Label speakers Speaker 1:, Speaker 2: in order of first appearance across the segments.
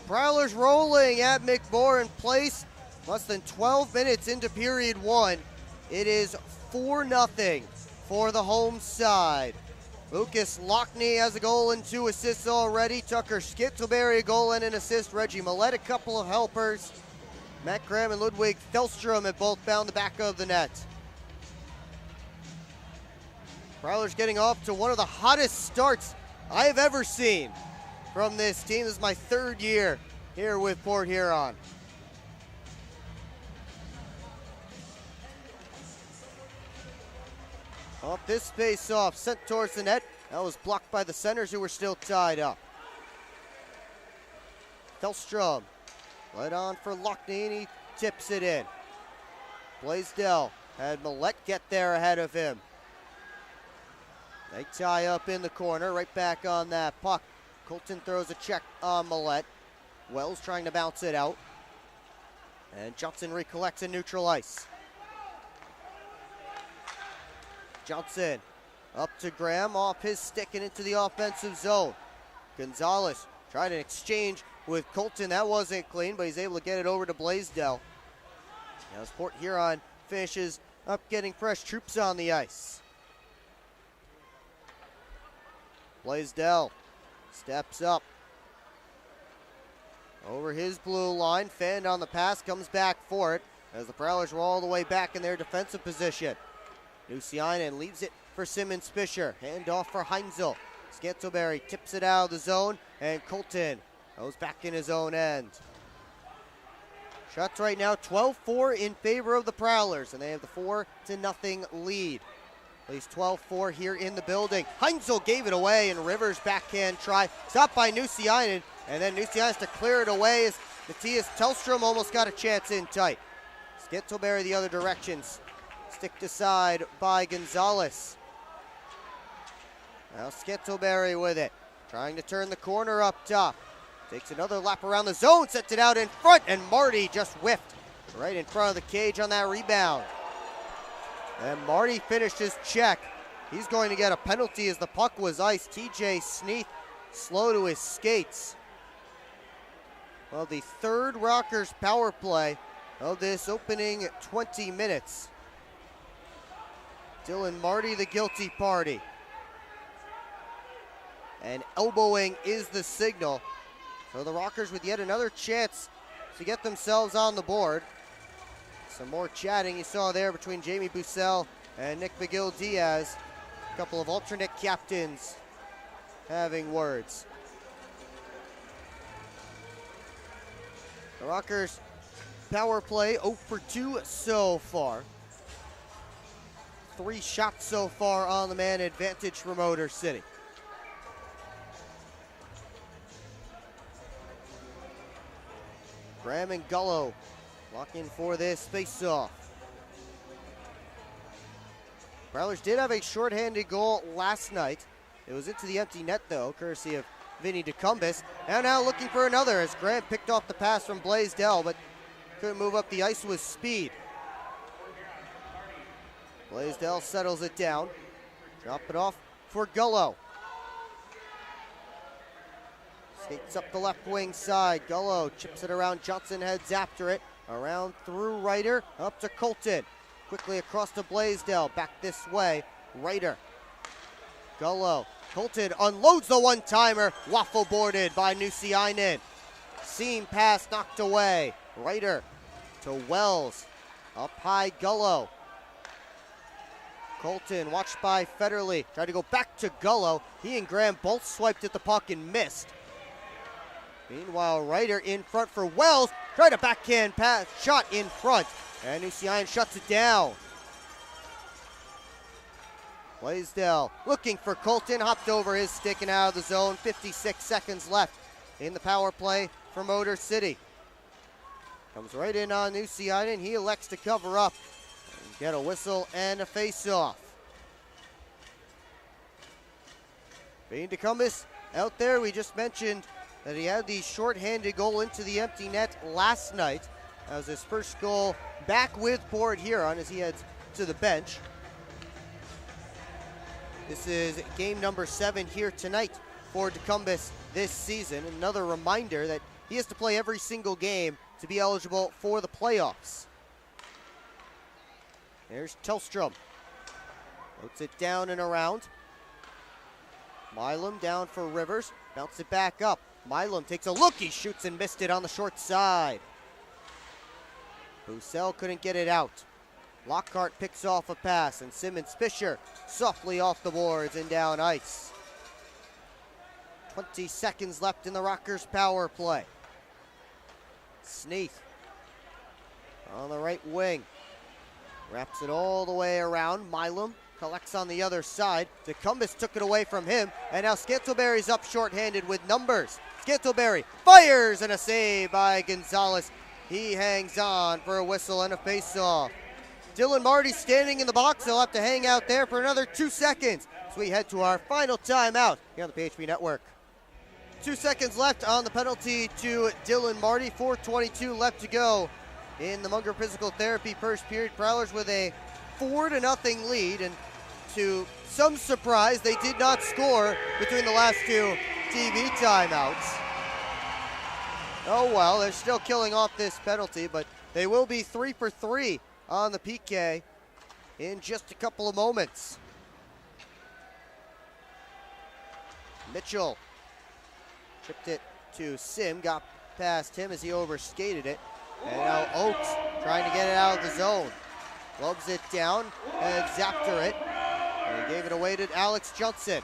Speaker 1: Prowlers rolling at McMorran Place. Less than 12 minutes into period one. It is 4-0 for the home side. Lucas Lockney has a goal and 2 assists already. Tucker Skittleberry a goal and an assist. Reggie Millette a couple of helpers. Matt Graham and Ludwig Felstrom have both found the back of the net. Prowlers getting off to one of the hottest starts I have ever seen from this team. This is my 3rd year here with Port Huron. Off this face-off, sent towards the net. That was blocked by the centers who were still tied up. Felstrom led on for Lockney and he tips it in. Blaisdell had Millette get there ahead of him. They tie up in the corner, right back on that puck. Colton throws a check on Millette. Wells trying to bounce it out. And Johnson recollects in neutral ice. Johnson up to Graham, off his stick and into the offensive zone. Gonzalez tried an exchange with Colton. That wasn't clean, but he's able to get it over to Blaisdell. Now as Port Huron finishes up getting fresh troops on the ice. Blaisdell steps up over his blue line. Fanned on the pass, comes back for it as the Prowlers were all the way back in their defensive position. Nusiainen leaves it for Simmons Fisher. Hand off for Heinzel. Scantleberry tips it out of the zone, and Colton goes back in his own end. Shots right now 12-4 in favor of the Prowlers, and they have the 4-0 lead. At least 12-4 here in the building. Heinzel gave it away, and Rivers' backhand try. Stopped by Nusiainen, and then Nusiainen has to clear it away as Matthias Tellstrom almost got a chance in tight. Scantleberry the other directions. Sticked aside by Gonzalez. Now Scantleberry with it. Trying to turn the corner up top. Takes another lap around the zone, sets it out in front, and Marty just whiffed right in front of the cage on that rebound. And Marty finished his check. He's going to get a penalty as the puck was iced. TJ Sneath slow to his skates. Well, the 3rd Rockers power play of this opening 20 minutes. Dylan Marty the guilty party. And elbowing is the signal. So the Rockers with yet another chance to get themselves on the board. Some more chatting you saw there between Jamie Bussell and Nick McGill-Diaz. A couple of alternate captains having words. The Rockers power play 0 for 2 so far. 3 shots so far on the man advantage for Motor City. Graham and Gullo locking for this face-off. Prowlers did have a shorthanded goal last night. It was into the empty net though, courtesy of Vinny DeCumbis. And now looking for another as Graham picked off the pass from Blaisdell, but couldn't move up the ice with speed. Blaisdell settles it down. Drop it off for Gullo. Skates up the left wing side. Gullo chips it around. Johnson heads after it. Around through Ryder. Up to Colton. Quickly across to Blaisdell. Back this way. Ryder. Gullo. Colton unloads the one-timer. Waffle boarded by Nusiainen. Seam pass knocked away. Ryder to Wells. Up high Gullo. Colton watched by Federley. Tried to go back to Gullo. He and Graham both swiped at the puck and missed. Meanwhile, Ryder in front for Wells. Tried a backhand pass, shot in front. And Nusiainen shuts it down. Blaisdell looking for Colton. Hopped over his stick and out of the zone. 56 seconds left in the power play for Motor City. Comes right in on Nusiainen. He elects to cover up. And get a whistle and a face-off. Being DeCumbis out there, we just mentioned that he had the shorthanded goal into the empty net last night. That was his first goal back with Port Huron as he heads to the bench. This is game number 7 here tonight for DeCumbis this season. Another reminder that he has to play every single game to be eligible for the playoffs. There's Tellstrom. Floats it down and around. Milam down for Rivers. Bounce it back up. Milam takes a look. He shoots and missed it on the short side. Bussell couldn't get it out. Lockhart picks off a pass, and Simmons-Fisher softly off the boards and down ice. 20 seconds left in the Rockers' power play. Sneath on the right wing. Wraps it all the way around. Milam collects on the other side. DeCumbis took it away from him, and now Scantlebury's up short-handed with numbers. Scantlebury fires, and a save by Gonzalez. He hangs on for a whistle and a face-off. Dylan Marty standing in the box. He'll have to hang out there for another 2 seconds as we head to our final timeout here on the PHP Network. 2 seconds left on the penalty to Dylan Marty. 4:22 left to go in the Munger Physical Therapy first period. Prowlers with a 4-0 lead, and to some surprise, they did not score between the last two TV timeouts. Oh well, they're still killing off this penalty, but they will be 3 for 3 on the PK in just a couple of moments. Mitchell chipped it to Sim, got past him as he overskated it. And now Oakes trying to get it out of the zone. Loves it down, heads after it. And he gave it away to Alex Johnson.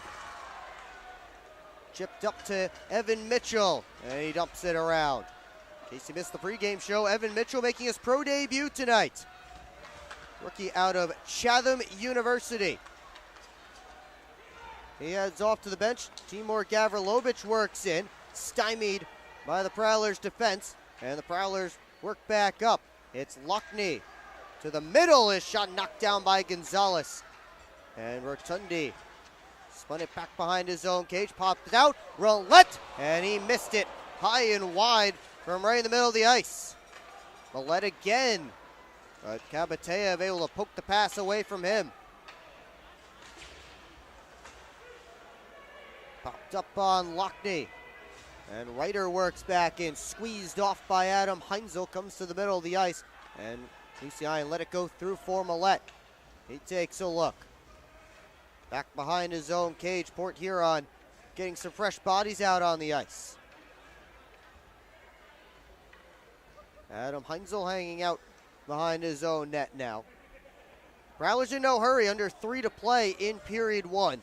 Speaker 1: Chipped up to Evan Mitchell, and he dumps it around. In case you missed the pregame show, Evan Mitchell making his pro debut tonight. Rookie out of Chatham University. He heads off to the bench. Timur Gavrilovic works in, stymied by the Prowlers defense, and the Prowlers work back up. It's Lockney to the middle. His shot knocked down by Gonzalez. And Rotundi spun it back behind his own cage, popped it out. Roulette, and he missed it high and wide from right in the middle of the ice. Roulette again, but Kabateyev able to poke the pass away from him. Popped up on Lockney. And Ryder works back in, squeezed off by Adam Heinzel, comes to the middle of the ice, and PCI let it go through for Millette. He takes a look. Back behind his own cage, Port Huron getting some fresh bodies out on the ice. Adam Heinzel hanging out behind his own net now. Prowlers in no hurry, under 3 to play in period 1.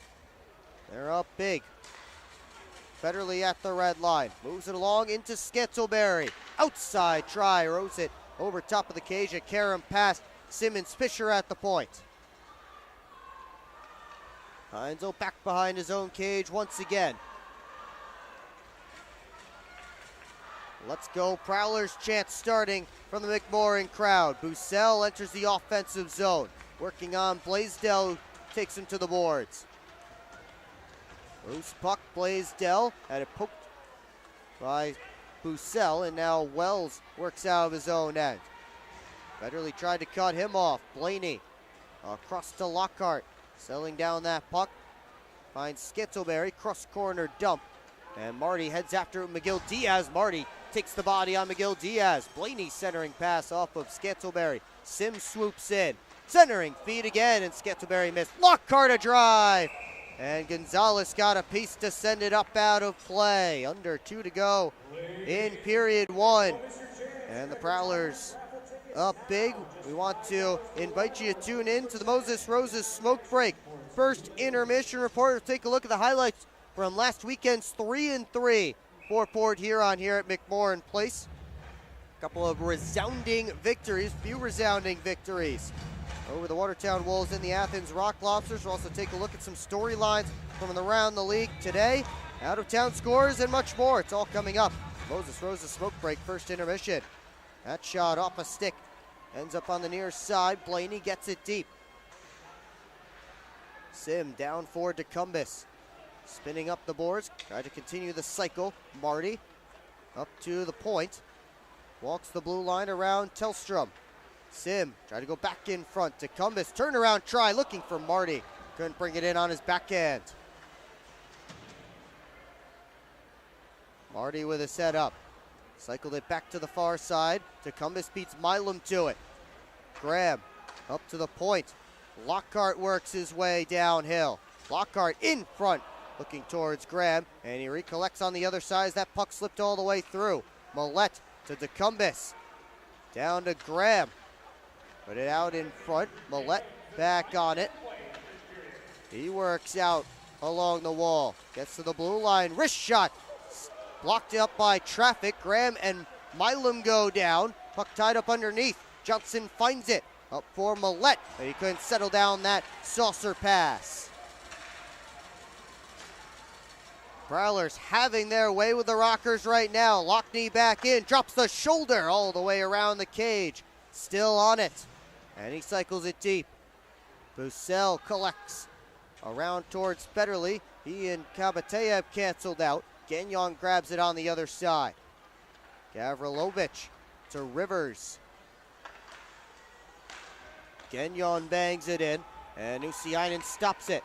Speaker 1: They're up big. Federley at the red line. Moves it along into Scantlebury. Outside try. Rose it over top of the cage. A Karam pass. Simmons-Fisher at the point. Heinzel back behind his own cage once again. Let's go. Prowlers chant starting from the McMorran crowd. Bussell enters the offensive zone. Working on Blaisdell, who takes him to the boards. Loose puck, Blaisdell had it poked by Bussell, and now Wells works out of his own end. Federley tried to cut him off. Blaney across to Lockhart, selling down that puck. Finds Scantlebury, cross corner dump, and Marty heads after McGill Diaz. Marty takes the body on McGill Diaz. Blaney centering pass off of Scantlebury. Sim swoops in, centering feed again, and Scantlebury missed. Lockhart a drive. And Gonzalez got a piece to send it up out of play. Under 2 to go in period 1. And the Prowlers up big. We want to invite you to tune in to the Moses Roses Smoke Break first intermission report. We'll take a look at the highlights from last weekend's 3-3 for Port Huron here at McMorran Place. A couple of resounding victories, few resounding victories over the Watertown Wolves and the Athens Rock Lobsters. We'll also take a look at some storylines from around the league today, out-of-town scores, and much more. It's all coming up. Moses Roses Smoke Break, first intermission. That shot off a stick ends up on the near side. Blaney gets it deep. Sim down for DeCumbis. Spinning up the boards, try to continue the cycle. Marty up to the point. Walks the blue line around Tellstrom. Sim try to go back in front. DeCumbis turnaround try, looking for Marty. Couldn't bring it in on his backhand. Marty with a setup. Cycled it back to the far side. Tecumseh beats Milam to it. Graham up to the point. Lockhart works his way downhill. Lockhart in front, looking towards Graham, and he recollects on the other side as that puck slipped all the way through. Millette to Tecumseh. Down to Graham. Put it out in front. Millette back on it. He works out along the wall. Gets to the blue line. Wrist shot. Blocked up by traffic. Graham and Milam go down. Puck tied up underneath. Johnson finds it. Up for Millette, but he couldn't settle down that saucer pass. Prowlers having their way with the Rockers right now. Lockney back in. Drops the shoulder all the way around the cage. Still on it. And he cycles it deep. Bussell collects around towards Federley. He and Kabateyev canceled out. Gagnon grabs it on the other side. Gavrilovich to Rivers. Gagnon bangs it in, and Nusiainen stops it.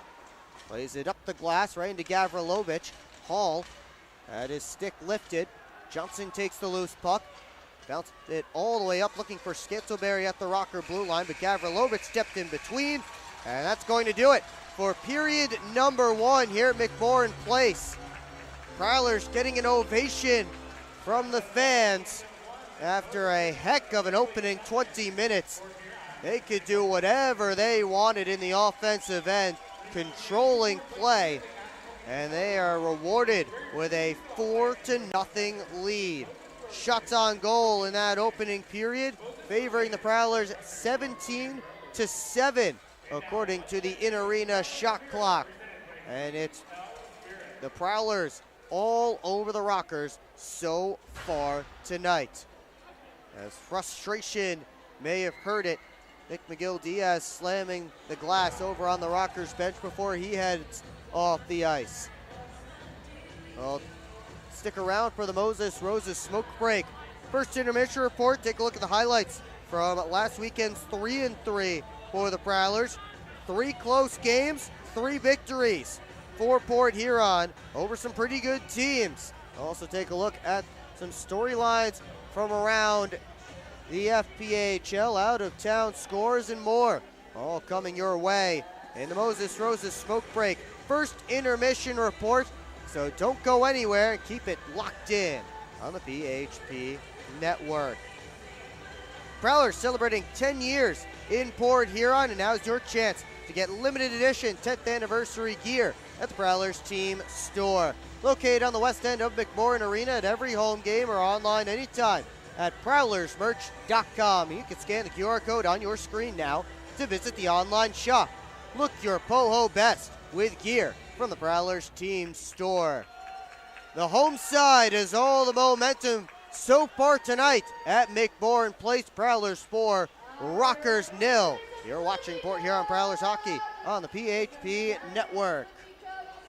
Speaker 1: Plays it up the glass right into Gavrilovich. Hall had his stick lifted. Johnson takes the loose puck. Bounced it all the way up, looking for Scantleberry at the Rocker blue line, but Gavrilovich stepped in between, and that's going to do it for period number 1 here at McMorran Place. Prowlers getting an ovation from the fans after a heck of an opening 20 minutes. They could do whatever they wanted in the offensive end, controlling play, and they are rewarded with a 4-0 lead. Shots on goal in that opening period, favoring the Prowlers 17-7, according to the in-arena shot clock. And it's the Prowlers all over the Rockers so far tonight. As frustration may have hurt it, Nick McGill-Diaz slamming the glass over on the Rockers bench before he heads off the ice. Well, stick around for the Moses Roses smoke break. First intermission report, take a look at the highlights from last weekend's 3-3 for the Prowlers. 3 close games, 3 victories for Port Huron over some pretty good teams. Also take a look at some storylines from around the FPHL, out-of-town scores, and more. All coming your way in the Moses Roses smoke break. First intermission report, so don't go anywhere and keep it locked in on the PHP Network. Prowlers celebrating 10 years in Port Huron, and now's your chance to get limited edition 10th anniversary gear at the Prowlers team store. Located on the west end of McMorran Arena at every home game or online anytime at prowlersmerch.com. You can scan the QR code on your screen now to visit the online shop. Look your POHO best with gear from the Prowlers team store. The home side has all the momentum so far tonight at McMorran Place. Prowlers 4, Rockers 0. You're watching Port Huron Prowlers hockey on the PHP Network.